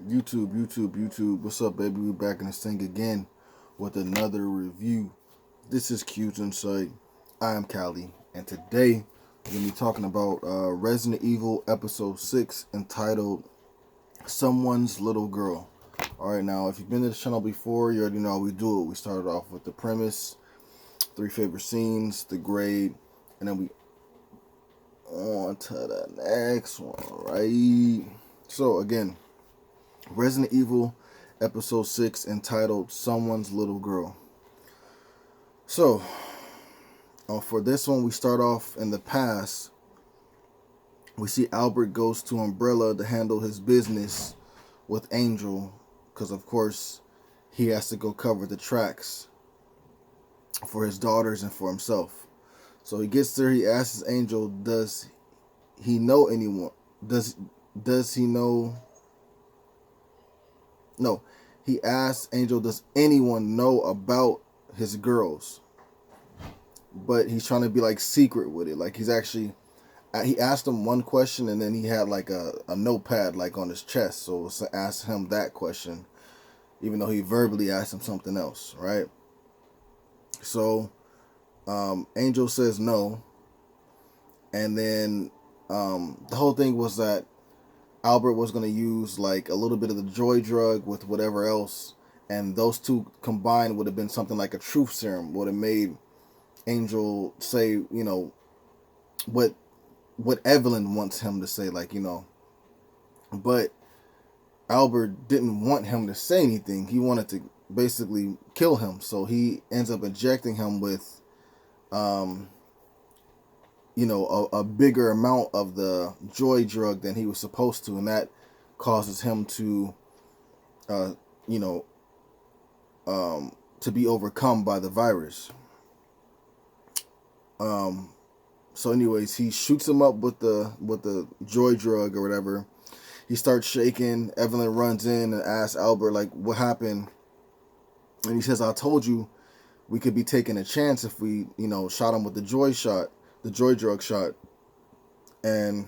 YouTube. What's up, baby? We're back in this thing again with another review. This is Q's Insight. I am Callie, and today we're going to be talking about Resident Evil Episode 6 entitled Someone's Little Girl. Alright, now, if you've been to the channel before, you already know how we do it. We started off with the premise, 3 favorite scenes, the grade, and then we on to the next one, right? So, again, Resident Evil Episode 6 entitled Someone's Little Girl. So, for this one, we start off in the past. We see Albert goes to Umbrella to handle his business with Angel, because of course he has to go cover the tracks for his daughters and for himself. So he gets there, he asks Angel, does he know anyone? Does he know? No, he asks Angel, does anyone know about his girls? But he's trying to be like secret with it. Like he asked him one question and then he had like a notepad like on his chest. So asked him that question, even though he verbally asked him something else, right? So Angel says no. And then the whole thing was that Albert was going to use like a little bit of the joy drug with whatever else, and those two combined would have been something like a truth serum, would have made Angel say, what Evelyn wants him to say, but Albert didn't want him to say anything. He wanted to basically kill him, so he ends up injecting him with a bigger amount of the joy drug than he was supposed to, and that causes him to to be overcome by the virus. So anyways, he shoots him up with the joy drug or whatever. He starts shaking. Evelyn runs in and asks Albert, like, what happened? And he says, I told you we could be taking a chance if we, shot him with the joy drug shot. And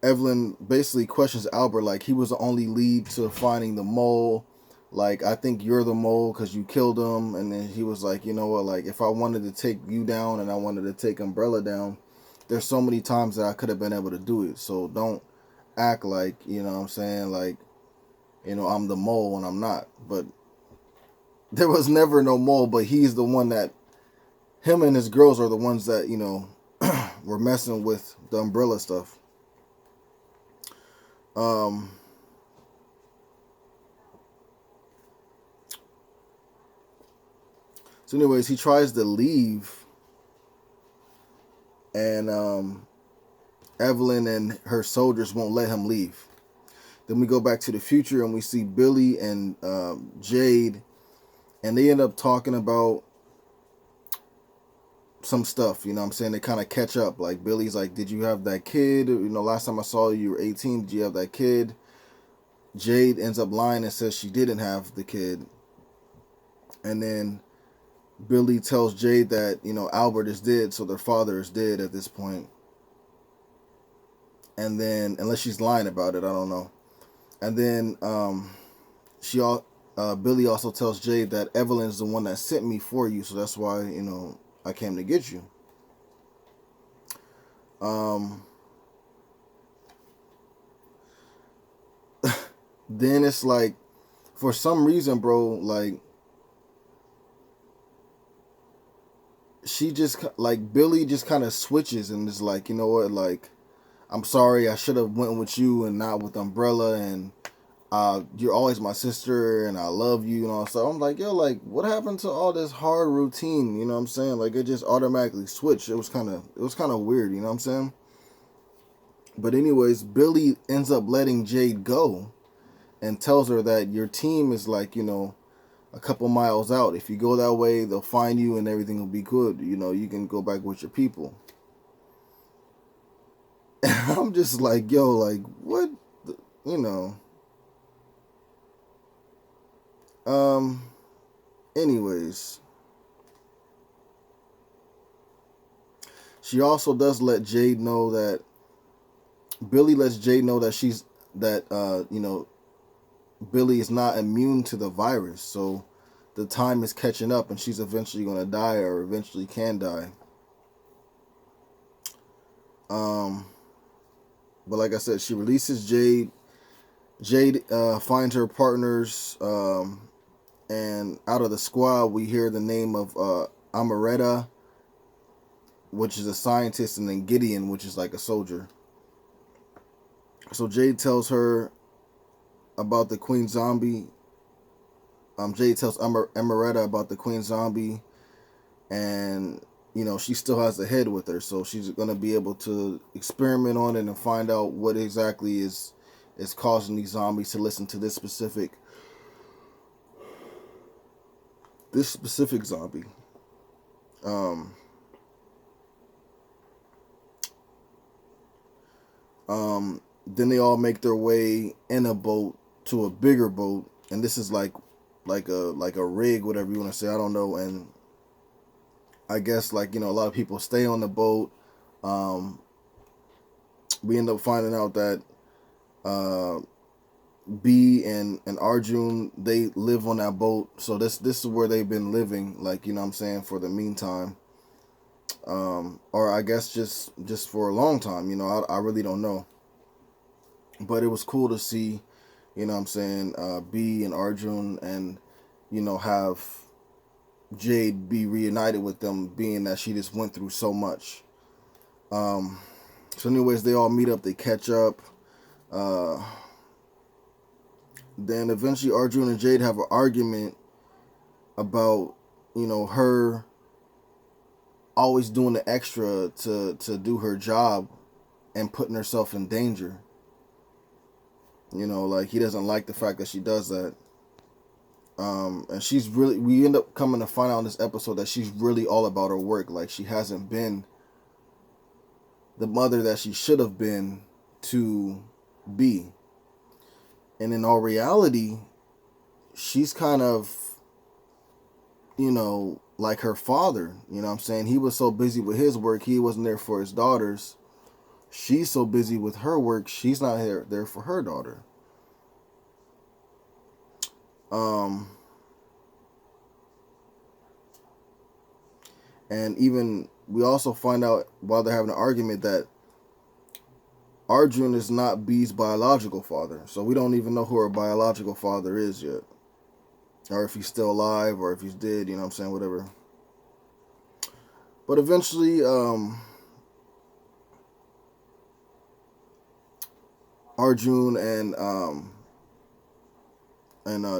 Evelyn basically questions Albert, like, he was the only lead to finding the mole. Like, I think you're the mole because you killed him. And then he was like, you know what, like, if I wanted to take you down and I wanted to take Umbrella down, there's so many times that I could have been able to do it. So don't act like, what I'm saying, like, I'm the mole when I'm not. But there was never no mole, but he's the one that, him and his girls are the ones that, were messing with the Umbrella stuff. So anyways, he tries to leave, and Evelyn and her soldiers won't let him leave. Then we go back to the future and we see Billy and Jade, and they end up talking about some stuff, what I'm saying? They kind of catch up. Like, Billy's like, did you have that kid? Last time I saw you, you were 18. Did you have that kid? Jade ends up lying and says she didn't have the kid. And then Billy tells Jade that, Albert is dead, so their father is dead at this point. And then, unless she's lying about it, I don't know. And then Billy also tells Jade that Evelyn's the one that sent me for you, so that's why, I came to get you. Then it's like, for some reason, bro, like, Billy just kind of switches and is like, you know what, like, I'm sorry, I should have went with you and not with Umbrella, and you're always my sister, and I love you, and all. So I'm like, yo, like, what happened to all this hard routine? You know what I'm saying? Like, it just automatically switched. It was kind of weird. You know what I'm saying? But anyways, Billy ends up letting Jade go, and tells her that your team is like, a couple miles out. If you go that way, they'll find you, and everything will be good. You can go back with your people. And I'm just like, yo, like, what, anyways, she also does let Jade know that Billy lets Jade know that she's that Billy is not immune to the virus, so the time is catching up, and she's eventually going to die, or eventually can die. But like I said, she releases Jade. Jade finds her partners, and out of the squad, we hear the name of Amaretta, which is a scientist, and then Gideon, which is like a soldier. So Jade tells her about the Queen Zombie. Jade tells Amaretta about the Queen Zombie, and she still has the head with her, so she's gonna be able to experiment on it and find out what exactly is causing these zombies to listen to this specific zombie. Then they all make their way in a boat to a bigger boat, and this is like a rig, whatever you want to say. I don't know. And I guess a lot of people stay on the boat. We end up finding out that B and Arjun, they live on that boat. So this is where they've been living, for the meantime. Or I guess just for a long time. I really don't know. But it was cool to see, B and Arjun, and have Jade be reunited with them, being that she just went through so much. So anyways, they all meet up, they catch up. Then eventually Arjun and Jade have an argument about, her always doing the extra to do her job and putting herself in danger. He doesn't like the fact that she does that. And we end up coming to find out in this episode that she's really all about her work. Like, she hasn't been the mother that she should have been to B. And in all reality, she's kind of, like her father. He was so busy with his work, he wasn't there for his daughters. She's so busy with her work, she's not there for her daughter. And even we also find out while they're having an argument that Arjun is not B's biological father. So we don't even know who her biological father is yet. Or if he's still alive, or if he's dead, whatever. But eventually, Arjun and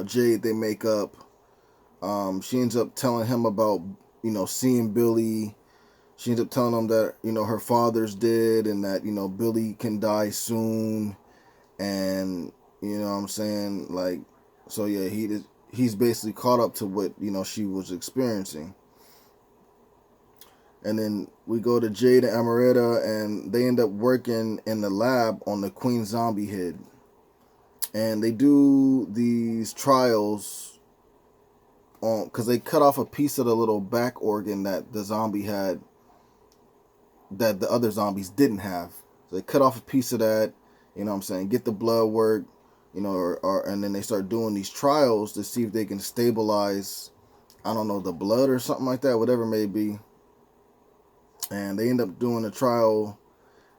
Jade, they make up. She ends up telling him about, seeing Billy. She ends up telling him that, her father's dead, and that, Billy can die soon. And, so yeah, he's basically caught up to what, she was experiencing. And then we go to Jade and Amaretta, and they end up working in the lab on the Queen Zombie head. And they do these trials because they cut off a piece of the little back organ that the zombie had, that the other zombies didn't have. So they cut off a piece of that, get the blood work, and then they start doing these trials to see if they can stabilize, I don't know, the blood or something like that, whatever it may be. And they end up doing a trial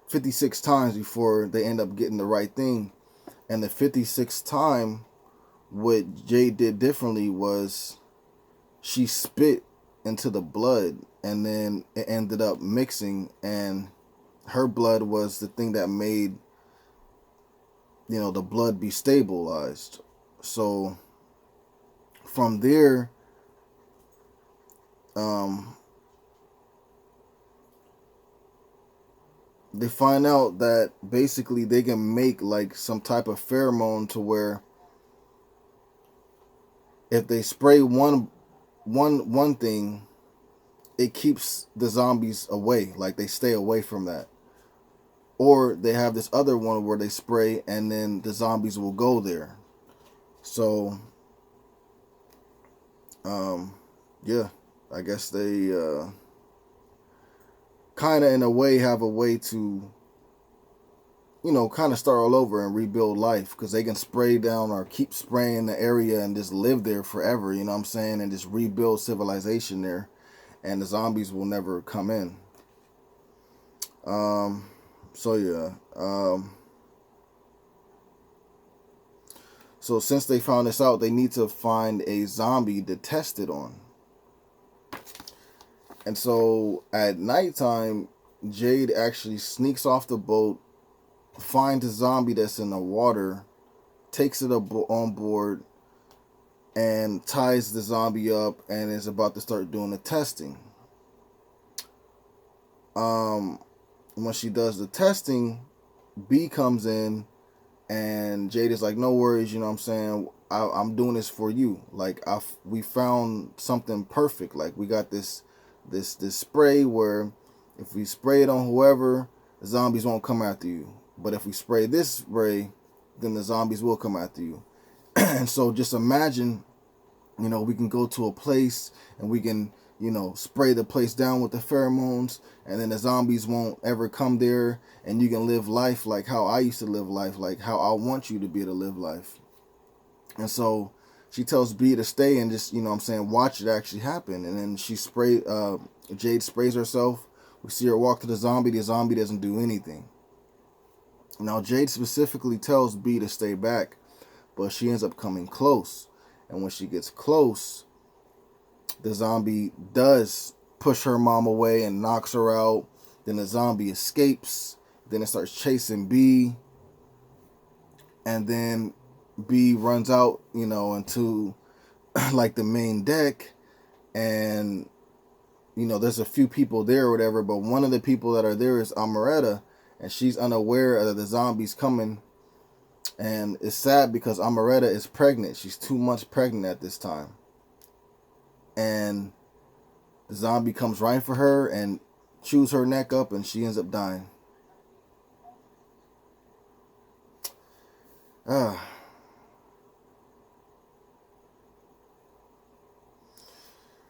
56 times before they end up getting the right thing. And the 56th time, what Jade did differently was she spit into the blood, and then it ended up mixing, and her blood was the thing that made, the blood be stabilized. So from there, they find out that basically they can make like some type of pheromone to where if they spray one thing, it keeps the zombies away, like they stay away from that. Or they have this other one where they spray and then the zombies will go there. So yeah, I guess they kind of in a way have a way to kind of start all over and rebuild life, because they can spray down or keep spraying the area and just live there forever, you know what I'm saying, and just rebuild civilization there, and the zombies will never come in. So yeah. So since they found this out, they need to find a zombie to test it on. And so at nighttime, Jade actually sneaks off the boat, finds a zombie that's in the water, takes it on board, and ties the zombie up, and is about to start doing the testing. When she does the testing, B comes in, and Jade is like, no worries, you know what I'm saying, I'm doing this for you. Like, we found something perfect. Like, we got this spray where if we spray it on whoever, the zombies won't come after you. But if we spray this spray, then the zombies will come after you. And so just imagine, we can go to a place and we can, spray the place down with the pheromones, and then the zombies won't ever come there, and you can live life like how I used to live life, like how I want you to be able to live life. And so she tells B to stay and just, watch it actually happen. And then Jade sprays herself. We see her walk to the zombie. The zombie doesn't do anything. Now, Jade specifically tells B to stay back, but she ends up coming close. And when she gets close, the zombie does push her mom away and knocks her out. Then the zombie escapes. Then it starts chasing B. And then B runs out, into like the main deck. And, there's a few people there or whatever. But one of the people that are there is Amaretta. And she's unaware of the zombies coming. And it's sad because Amaretta is pregnant. She's 2 months pregnant at this time. And the zombie comes right for her and chews her neck up, and she ends up dying.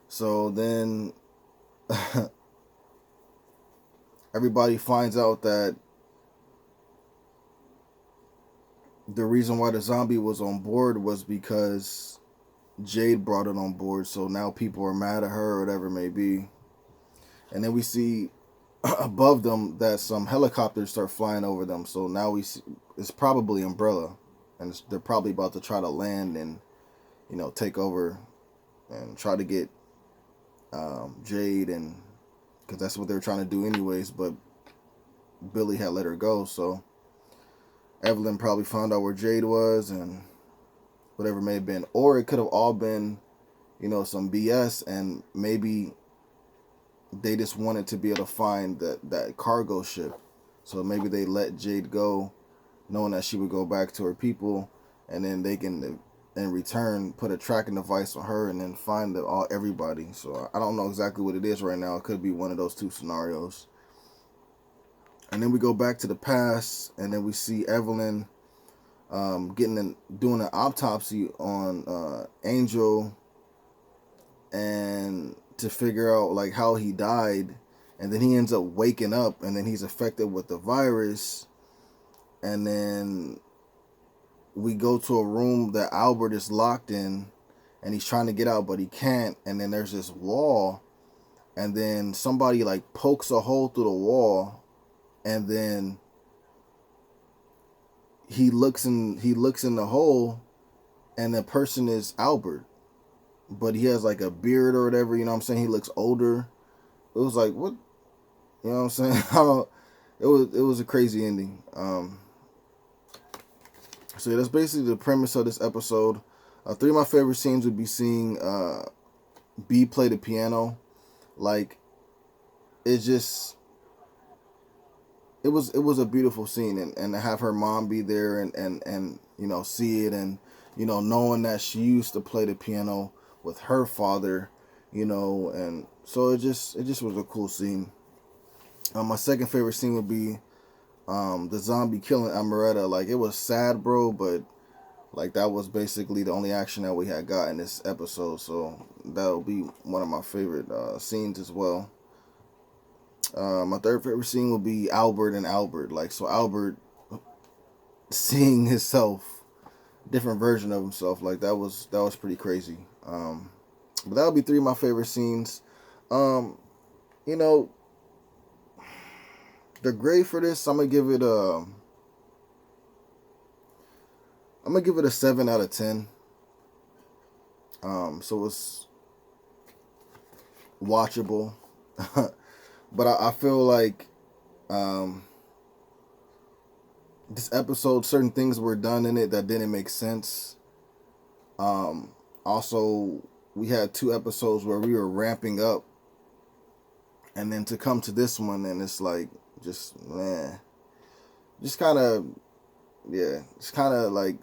So then everybody finds out that the reason why the zombie was on board was because Jade brought it on board. So now people are mad at her or whatever it may be. And then we see above them that some helicopters start flying over them. So now we see it's probably Umbrella, and they're probably about to try to land and take over and try to get Jade, and because that's what they were trying to do anyways. But Billy had let her go, so Evelyn probably found out where Jade was and whatever it may have been, or it could have all been some BS, and maybe they just wanted to be able to find that cargo ship. So maybe they let Jade go knowing that she would go back to her people, and then they can in return put a tracking device on her and then find everybody. So I don't know exactly what it is right now. It could be one of those two scenarios. And then we go back to the past, and then we see Evelyn doing an autopsy on Angel, and to figure out like how he died. And then he ends up waking up, and then he's affected with the virus. And then we go to a room that Albert is locked in, and he's trying to get out, but he can't. And then there's this wall, and then somebody like pokes a hole through the wall, and then he looks in the hole, and the person is Albert, but he has like a beard or whatever, you know what I'm saying? He looks older. It was like, what? You know what I'm saying? It was a crazy ending. So yeah, that's basically the premise of this episode. 3 of my favorite scenes would be seeing B play the piano. Like, it was a beautiful scene, and to have her mom be there and see it, and knowing that she used to play the piano with her father, and so it just was a cool scene. My second favorite scene would be the zombie killing Amaretta. Like, it was sad, bro, but like that was basically the only action that we had got in this episode, so that'll be one of my favorite scenes as well. My third favorite scene would be Albert and Albert. Like, so Albert, seeing himself, different version of himself. Like that was pretty crazy. But that would be three of my favorite scenes. Um, you know, the grade for this, I'm gonna give it a 7 out of 10. So it's watchable, but I feel like this episode, certain things were done in it that didn't make sense. Also, we had 2 episodes where we were ramping up, and then to come to this one, and it's like just man, just kind of it's kind of like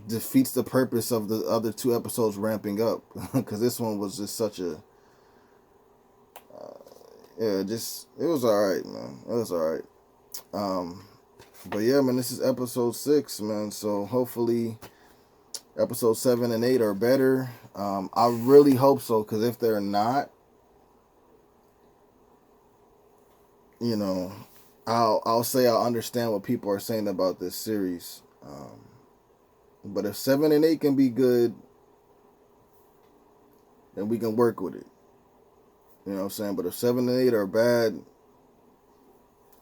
defeats the purpose of the other 2 episodes ramping up because this one was just such a just it was all right, man. It was all right. But yeah, man, this is episode 6, man. So hopefully, episode 7 and 8 are better. I really hope so, because if they're not, you know, I'll say I'll understand what people are saying about this series. But if 7 and 8 can be good, then we can work with it. You know what I'm saying? But if 7 and 8 are bad,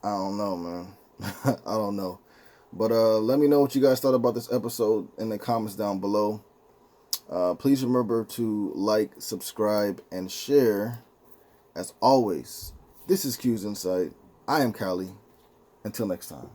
I don't know, man. I don't know. But let me know what you guys thought about this episode in the comments down below. Please remember to like, subscribe, and share. As always, this is Q's Insight. I am Callie. Until next time.